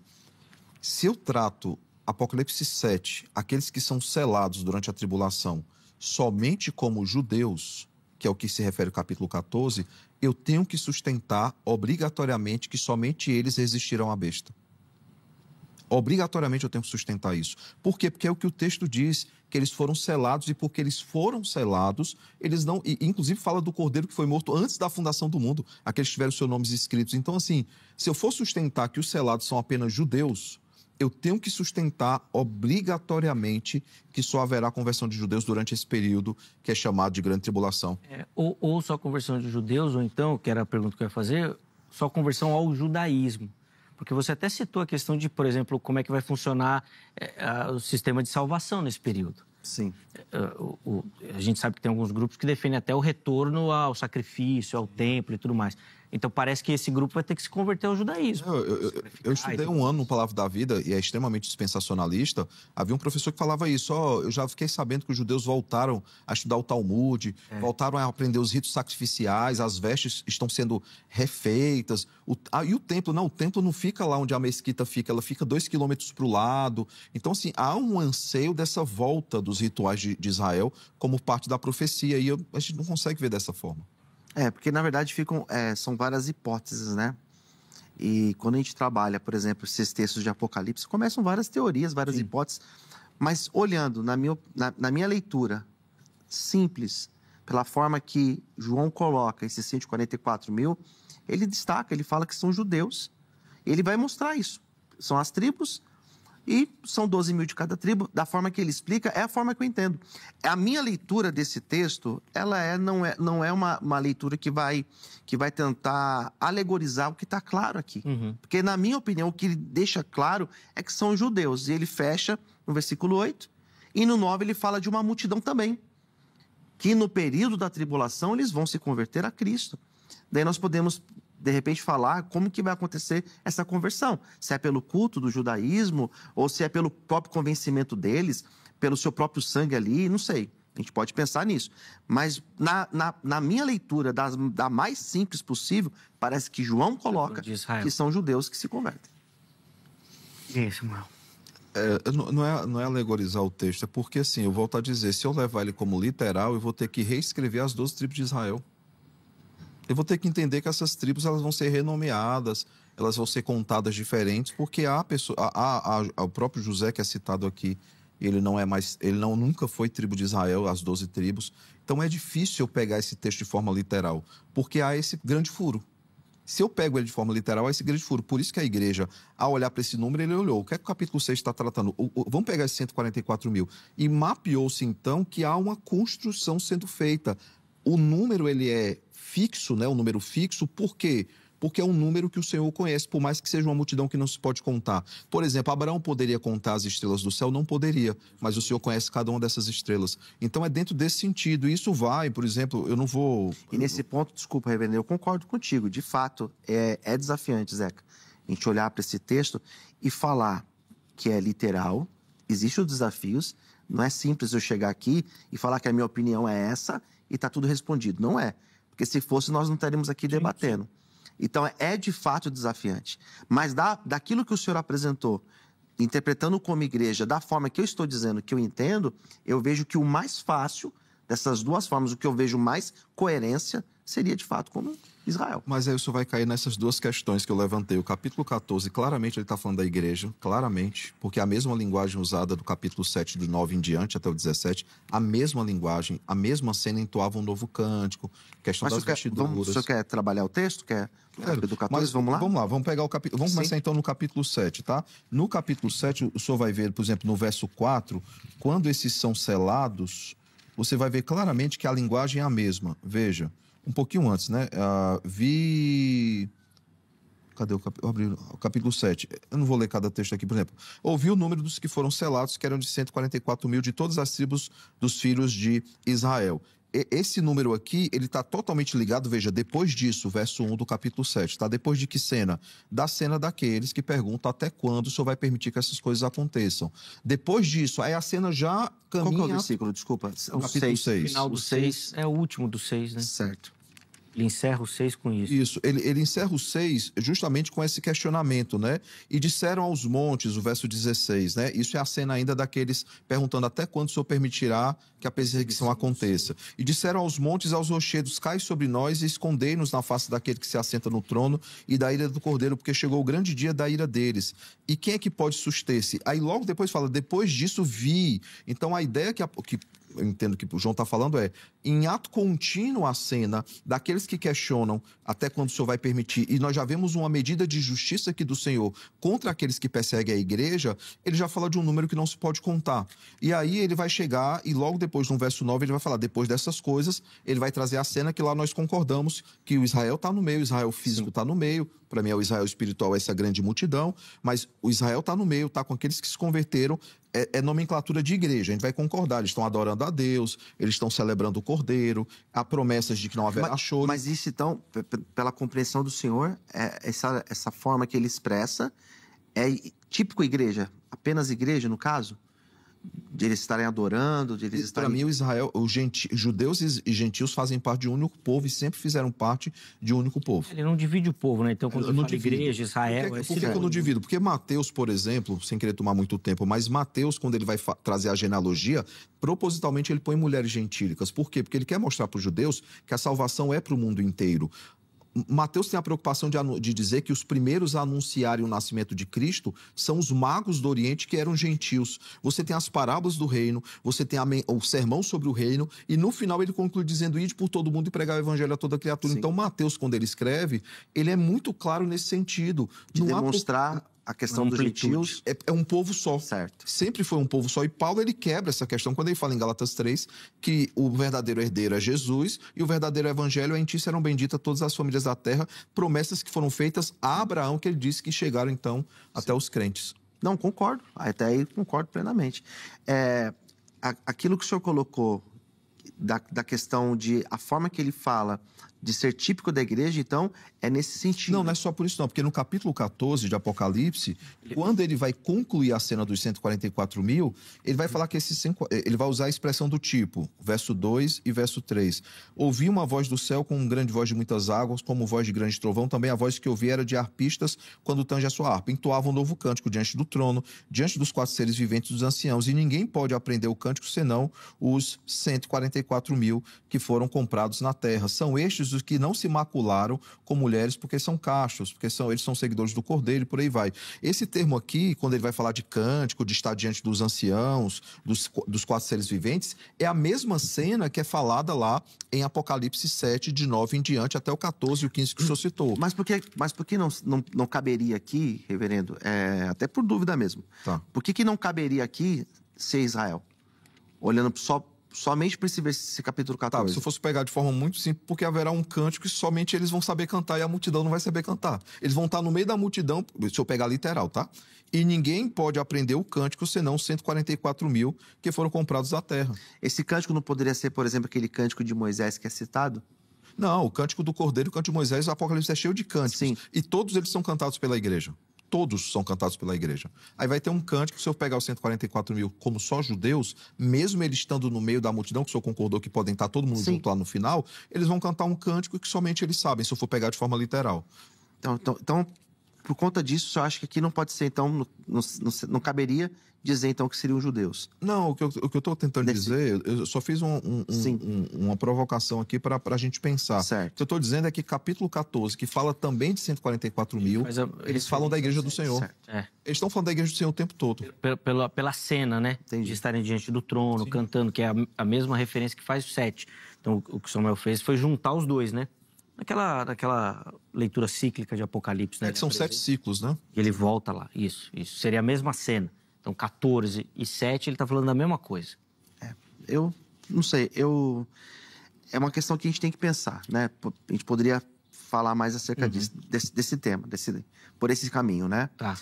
Se eu trato Apocalipse 7, aqueles que são selados durante a tribulação, somente como judeus, que é o que se refere ao capítulo 14, eu tenho que sustentar obrigatoriamente que somente eles resistirão à besta. Obrigatoriamente eu tenho que sustentar isso. Por quê? Porque é o que o texto diz, que eles foram selados, e porque eles foram selados, eles não... E, inclusive fala do cordeiro que foi morto antes da fundação do mundo, aqueles que tiveram seus nomes escritos. Então, assim, se eu for sustentar que os selados são apenas judeus, eu tenho que sustentar obrigatoriamente que só haverá conversão de judeus durante esse período que é chamado de grande tribulação. Ou só conversão de judeus, ou então, que era a pergunta que eu ia fazer, só conversão ao judaísmo. Porque você até citou a questão de, por exemplo, como é que vai funcionar o sistema de salvação nesse período. Sim. A gente sabe que tem alguns grupos que defendem até o retorno ao sacrifício, ao templo e tudo mais. Então, parece que esse grupo vai ter que se converter ao judaísmo. Eu estudei um ano no Palavra da Vida e é extremamente dispensacionalista. Havia um professor que falava isso. Eu já fiquei sabendo que os judeus voltaram a estudar o Talmud, voltaram a aprender os ritos sacrificiais, as vestes estão sendo refeitas. E o templo? Não, o templo não fica lá onde a mesquita fica, ela fica 2 quilômetros para o lado. Então, assim, há um anseio dessa volta dos rituais de Israel como parte da profecia. E a gente não consegue ver dessa forma. Porque na verdade são várias hipóteses, né? E quando a gente trabalha, por exemplo, esses textos de Apocalipse, começam várias teorias, várias hipóteses, mas olhando na minha leitura simples, pela forma que João coloca esses 144 mil, ele destaca, ele fala que são judeus. Ele vai mostrar isso. São as tribos e são 12 mil de cada tribo. Da forma que ele explica, é a forma que eu entendo. A minha leitura desse texto, ela não é uma leitura que vai tentar alegorizar o que está claro aqui. Porque, na minha opinião, o que ele deixa claro é que são judeus. E ele fecha no versículo 8, e no 9 ele fala de uma multidão também, que no período da tribulação eles vão se converter a Cristo. Daí nós podemos, de repente, falar como que vai acontecer essa conversão. Se é pelo culto do judaísmo, ou se é pelo próprio convencimento deles, pelo seu próprio sangue ali, não sei. A gente pode pensar nisso. Mas na minha leitura, da mais simples possível, parece que João coloca que são judeus que se convertem. Isso, Samuel. Não é alegorizar o texto, é porque, assim, eu volto a dizer, se eu levar ele como literal, eu vou ter que reescrever as 12 tribos de Israel. Eu vou ter que entender que essas tribos elas vão ser renomeadas, elas vão ser contadas diferentes, porque o próprio José que é citado aqui, ele nunca foi tribo de Israel, as 12 tribos. Então é difícil eu pegar esse texto de forma literal, porque há esse grande furo. Se eu pego ele de forma literal, há esse grande furo. Por isso que a igreja, ao olhar para esse número, ele olhou. O que é que o capítulo 6 está tratando? Vamos pegar esses 144 mil. E mapeou-se, então, que há uma construção sendo feita. O número, ele é fixo, né? Um número fixo. Por quê? Porque é um número que o Senhor conhece, por mais que seja uma multidão que não se pode contar. Por exemplo, Abraão poderia contar as estrelas do céu? Não poderia, mas o Senhor conhece cada uma dessas estrelas. Então é dentro desse sentido. E isso vai, por exemplo, eu não vou... E nesse ponto, desculpa, reverendo, eu concordo contigo. De fato, é desafiante, Zeca, a gente olhar para esse texto e falar que é literal, existem os desafios, não é simples eu chegar aqui e falar que a minha opinião é essa e está tudo respondido. Não é. Porque se fosse, nós não estaríamos aqui debatendo. Então, é de fato desafiante. Mas daquilo que o senhor apresentou, interpretando como igreja da forma que eu estou dizendo que eu entendo, eu vejo que o mais fácil dessas duas formas, o que eu vejo mais coerência seria de fato como Israel. Mas aí o senhor vai cair nessas duas questões que eu levantei. O capítulo 14, claramente ele está falando da igreja, claramente, porque a mesma linguagem usada do capítulo 7, do 9 em diante até o 17, a mesma linguagem, a mesma cena entoava um novo cântico, questão das vestiduras. O senhor quer trabalhar o texto? Quer? Capítulo 14, mas vamos lá? Vamos lá, vamos pegar o capítulo. Vamos começar então no capítulo 7, tá? No capítulo 7, o senhor vai ver, por exemplo, no verso 4, quando esses são selados, você vai ver claramente que a linguagem é a mesma. Veja, um pouquinho antes, né? Cadê o capítulo? Eu abri o capítulo 7. Eu não vou ler cada texto aqui, por exemplo. Ouvi o número dos que foram selados, que eram de 144 mil, de todas as tribos dos filhos de Israel. Esse número aqui, ele está totalmente ligado, veja, depois disso, verso 1 do capítulo 7, tá? Depois de que cena? Da cena daqueles que perguntam até quando o Senhor vai permitir que essas coisas aconteçam. Depois disso, aí a cena já caminha... Qual que é o versículo? Desculpa. O capítulo 6. O final do 6 é o último do 6, né? Certo. Ele encerra o 6 com isso. Isso, ele encerra o 6 justamente com esse questionamento, né? E disseram aos montes, o verso 16, né? Isso é a cena ainda daqueles perguntando até quando o Senhor permitirá que a perseguição aconteça. E disseram aos montes, aos rochedos, cai sobre nós e escondei-nos na face daquele que se assenta no trono e da ira do Cordeiro, porque chegou o grande dia da ira deles. E quem é que pode suster-se? Aí logo depois fala, depois disso vi. Então a ideia que eu entendo que o João está falando em ato contínuo a cena daqueles que questionam até quando o Senhor vai permitir, e nós já vemos uma medida de justiça aqui do Senhor contra aqueles que perseguem a igreja, ele já fala de um número que não se pode contar. E aí ele vai chegar, e logo depois, no verso 9, ele vai falar, depois dessas coisas, ele vai trazer a cena que lá nós concordamos, que o Israel está no meio, o Israel físico está no meio, para mim é o Israel espiritual, essa grande multidão, mas o Israel está no meio, está com aqueles que se converteram, é nomenclatura de igreja, a gente vai concordar, eles estão adorando a Deus, eles estão celebrando o Cordeiro, há promessas de que não haverá choro. Mas isso, então, pela compreensão do senhor, essa forma que ele expressa é típico igreja, apenas igreja, no caso? De eles estarem adorando, de eles estarem... Para mim, o Israel, judeus e gentios fazem parte de um único povo e sempre fizeram parte de um único povo. Ele não divide o povo, né? Então, quando ele fala igreja, Israel... Por que eu não divido? Porque Mateus, por exemplo, sem querer tomar muito tempo, mas Mateus, quando ele vai trazer a genealogia, propositalmente ele põe mulheres gentílicas. Por quê? Porque ele quer mostrar para os judeus que a salvação é para o mundo inteiro. Mateus tem a preocupação de dizer que os primeiros a anunciarem o nascimento de Cristo são os magos do Oriente que eram gentios. Você tem as parábolas do reino, você tem o sermão sobre o reino, e no final ele conclui dizendo, ide por todo mundo e pregar o evangelho a toda criatura. Sim. Então Mateus, quando ele escreve, ele é muito claro nesse sentido. De demonstrar a questão dos gentios. É um povo só. Certo. Sempre foi um povo só. E Paulo, ele quebra essa questão quando ele fala em Gálatas 3 que o verdadeiro herdeiro é Jesus e o verdadeiro evangelho é em ti serão benditas todas as famílias da terra. Promessas que foram feitas a Abraão, que ele disse que chegaram, então, até os crentes. Não, concordo. Até aí concordo plenamente. Aquilo que o senhor colocou da questão de a forma que ele fala de ser típico da igreja, então, é nesse sentido. Não é só por isso não, porque no capítulo 14 de Apocalipse, quando ele vai concluir a cena dos 144 mil, ele vai falar que ele vai usar a expressão do tipo, verso 2 e verso 3. Ouvi uma voz do céu com uma grande voz de muitas águas, como voz de grande trovão, também a voz que ouvi era de harpistas quando tange a sua harpa. Entoava um novo cântico diante do trono, diante dos 4 seres viventes dos anciãos, e ninguém pode aprender o cântico senão os 144 mil que foram comprados na terra. São estes os que não se macularam com mulheres porque são castos, porque eles são seguidores do Cordeiro e por aí vai. Esse termo aqui, quando ele vai falar de cântico, de estar diante dos anciãos, dos 4 seres viventes, é a mesma cena que é falada lá em Apocalipse 7, de 9 em diante, até o 14 e o 15 que o senhor citou. Mas por que não caberia aqui, reverendo, até por dúvida mesmo, Tá. Por que não caberia aqui ser Israel? Olhando somente para esse capítulo 14. Tá, se eu fosse pegar de forma muito simples, porque haverá um cântico que somente eles vão saber cantar e a multidão não vai saber cantar. Eles vão estar no meio da multidão, se eu pegar literal, tá? E ninguém pode aprender o cântico senão 144 mil que foram comprados da terra. Esse cântico não poderia ser, por exemplo, aquele cântico de Moisés que é citado? Não, o cântico do Cordeiro e o cântico de Moisés, o Apocalipse é cheio de cânticos. Sim. E todos eles são cantados pela igreja. Todos são cantados pela igreja. Aí vai ter um cântico, se eu pegar os 144 mil como só judeus, mesmo eles estando no meio da multidão, que o senhor concordou que podem estar todo mundo Sim. junto lá no final, eles vão cantar um cântico que somente eles sabem, se eu for pegar de forma literal. Então por conta disso, eu acho que aqui não pode ser, então, não caberia dizer, então, que seriam judeus. Não, o que eu estou tentando dizer, eu só fiz uma provocação aqui para a gente pensar. Certo. O que eu estou dizendo é que capítulo 14, que fala também de 144 mil, eles falam da igreja do Senhor. Eles estão falando da igreja do Senhor o tempo todo. Pela cena, né? Entendi. De estarem diante do trono, cantando, que é a mesma referência que faz o 7. Então, o que Samuel fez foi juntar os dois, né? Naquela leitura cíclica de Apocalipse, né? Que são 7 ciclos, né? E ele volta lá, isso. Seria a mesma cena. Então, 14 e 7, ele está falando da mesma coisa. Eu não sei, é uma questão que a gente tem que pensar, né? A gente poderia falar mais acerca desse tema, por esse caminho, né? Tá.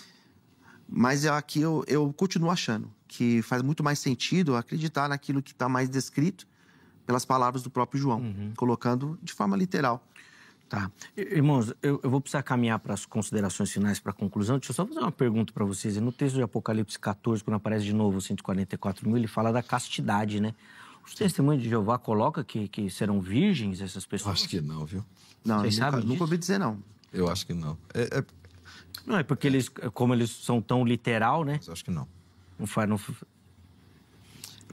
Mas aqui eu continuo achando que faz muito mais sentido acreditar naquilo que está mais descrito pelas palavras do próprio João, colocando de forma literal. Tá. Irmãos, eu vou precisar caminhar para as considerações finais, para a conclusão. Deixa eu só fazer uma pergunta para vocês. No texto de Apocalipse 14, quando aparece de novo os 144 mil, ele fala da castidade, né? Os testemunhos de Jeová colocam que serão virgens essas pessoas? Acho que não, viu? Não, Vocês sabem nunca ouvi dizer, não. Eu acho que não. Não, é porque como eles são tão literal, né? Mas acho que não. Não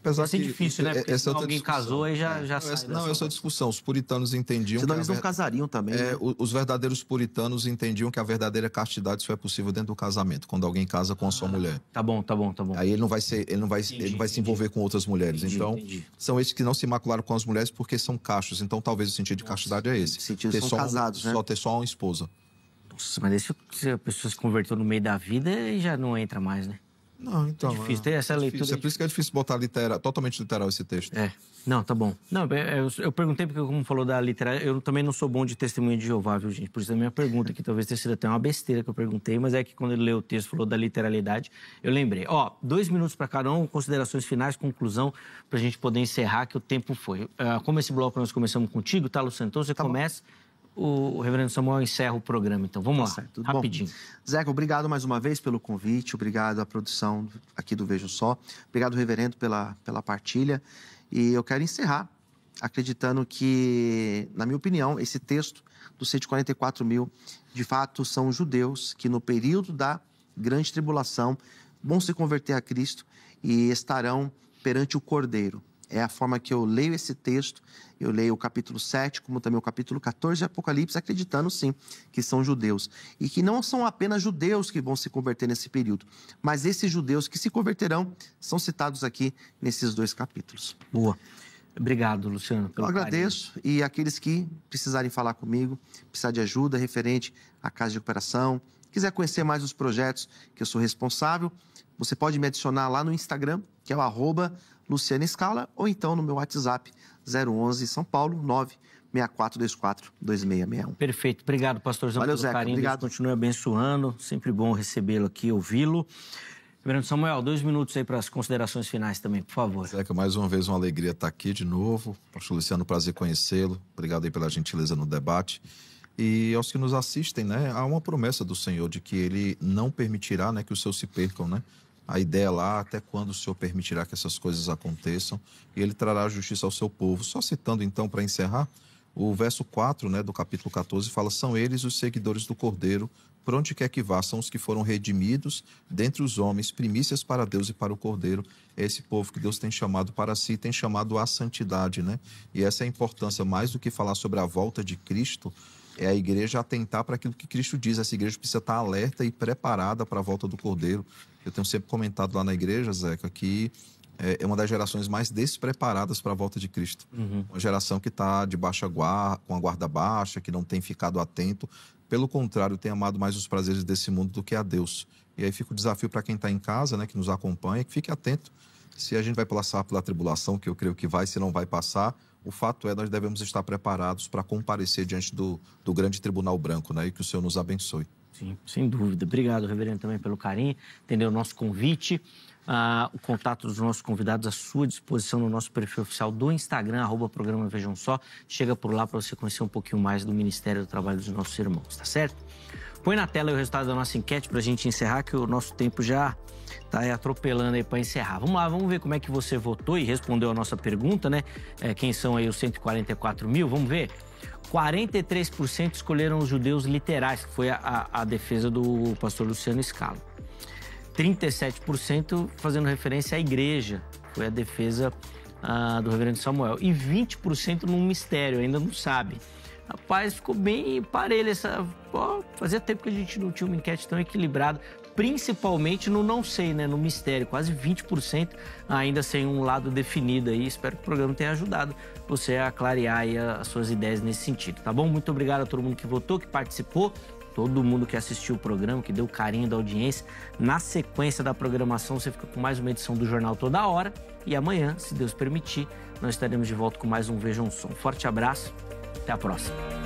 Apesar vai ser difícil, né? Porque se alguém casou, aí já sai. Não, essa discussão. Os puritanos entendiam Senão eles não casariam também. Né? Os verdadeiros puritanos entendiam que a verdadeira castidade só é possível dentro do casamento, quando alguém casa com a sua mulher. Tá bom. Aí ele não vai se envolver com outras mulheres. Entendi. São esses que não se macularam com as mulheres porque são cachos. Então, talvez o sentido de castidade é esse. São casados, né? Ter só uma esposa. Nossa, mas se a pessoa se converteu no meio da vida, aí já não entra mais, né? Não, então... É difícil ter essa leitura. Difícil. É por isso que é difícil botar totalmente literal esse texto. Não, tá bom. Não, eu perguntei porque, como falou da literal, eu também não sou bom de testemunho de Jeová, viu, gente? Por isso a minha pergunta, que talvez tenha sido até uma besteira que eu perguntei, mas é que quando ele leu o texto, falou da literalidade, eu lembrei. 2 minutos para cada um, considerações finais, conclusão, pra gente poder encerrar, que o tempo foi. Como esse bloco nós começamos contigo, tá, Luciano? Então você começa... O reverendo Samuel encerra o programa, então. Vamos lá, certo, rapidinho. Bom, Zeca, obrigado mais uma vez pelo convite, obrigado à produção aqui do Vejam Só, obrigado, reverendo, pela partilha. E eu quero encerrar acreditando que, na minha opinião, esse texto dos 144 mil, de fato, são judeus que, no período da grande tribulação, vão se converter a Cristo e estarão perante o Cordeiro. É a forma que eu leio esse texto. Eu leio o capítulo 7, como também o capítulo 14 de Apocalipse, acreditando, sim, que são judeus. E que não são apenas judeus que vão se converter nesse período, mas esses judeus que se converterão são citados aqui nesses 2 capítulos. Boa. Obrigado, Luciano, pelo carinho. Agradeço. E aqueles que precisarem falar comigo, precisar de ajuda referente à Casa de Recuperação, quiser conhecer mais os projetos que eu sou responsável, você pode me adicionar lá no Instagram, que é o @Luciano Scala, ou então no meu WhatsApp, 011 São Paulo 964242661. Perfeito. Obrigado, pastorzão, Valeu, pelo Zeca. carinho. Obrigado. Deus continue abençoando. Sempre bom recebê-lo aqui, ouvi-lo. Reverendo Samuel, 2 minutos aí para as considerações finais também, por favor. Zeca, mais uma vez uma alegria estar aqui de novo. Pastor Luciano, prazer conhecê-lo. Obrigado aí pela gentileza no debate. E aos que nos assistem, né, há uma promessa do Senhor de que Ele não permitirá, né, que os seus se percam, né? A ideia lá, até quando o Senhor permitirá que essas coisas aconteçam, e Ele trará justiça ao seu povo. Só citando então, para encerrar, o verso 4, né, do capítulo 14, fala: são eles os seguidores do Cordeiro, por onde quer que vá, são os que foram redimidos dentre os homens, primícias para Deus e para o Cordeiro. É esse povo que Deus tem chamado para si, tem chamado à santidade, né? E essa é a importância, mais do que falar sobre a volta de Cristo, é a igreja atentar para aquilo que Cristo diz. Essa igreja precisa estar alerta e preparada para a volta do Cordeiro. Eu tenho sempre comentado lá na igreja, Zeca, que é uma das gerações mais despreparadas para a volta de Cristo. Uma geração que está de baixa guarda, com a guarda baixa, que não tem ficado atento. Pelo contrário, tem amado mais os prazeres desse mundo do que a Deus. E aí fica o desafio para quem está em casa, né, que nos acompanha, que fique atento. Se a gente vai passar pela tribulação, que eu creio que vai, se não vai passar, o fato é nós devemos estar preparados para comparecer diante do grande tribunal branco, né? E que o Senhor nos abençoe. Sim, sem dúvida. Obrigado, reverendo, também pelo carinho, entendeu o nosso convite. O contato dos nossos convidados à sua disposição no nosso perfil oficial do Instagram, @programa Vejam Só. Chega por lá para você conhecer um pouquinho mais do Ministério do Trabalho dos nossos irmãos, tá certo? Põe na tela aí o resultado da nossa enquete para a gente encerrar, que o nosso tempo já está atropelando aí para encerrar. Vamos lá, vamos ver como é que você votou e respondeu a nossa pergunta, né? Quem são aí os 144 mil? Vamos ver. 43% escolheram os judeus literais, que foi a defesa do pastor Luciano Scala. 37% fazendo referência à igreja, foi a defesa do reverendo Samuel. E 20% num mistério, ainda não sabe. Rapaz, ficou bem parelho essa... fazia tempo que a gente não tinha uma enquete tão equilibrada, principalmente no não sei, né? No mistério, quase 20% ainda sem um lado definido aí. Espero que o programa tenha ajudado você a clarear aí as suas ideias nesse sentido, tá bom? Muito obrigado a todo mundo que votou, que participou, todo mundo que assistiu o programa, que deu carinho da audiência. Na sequência da programação, você fica com mais uma edição do Jornal Toda Hora. E amanhã, se Deus permitir, nós estaremos de volta com mais um Vejam Só. Um forte abraço, até a próxima.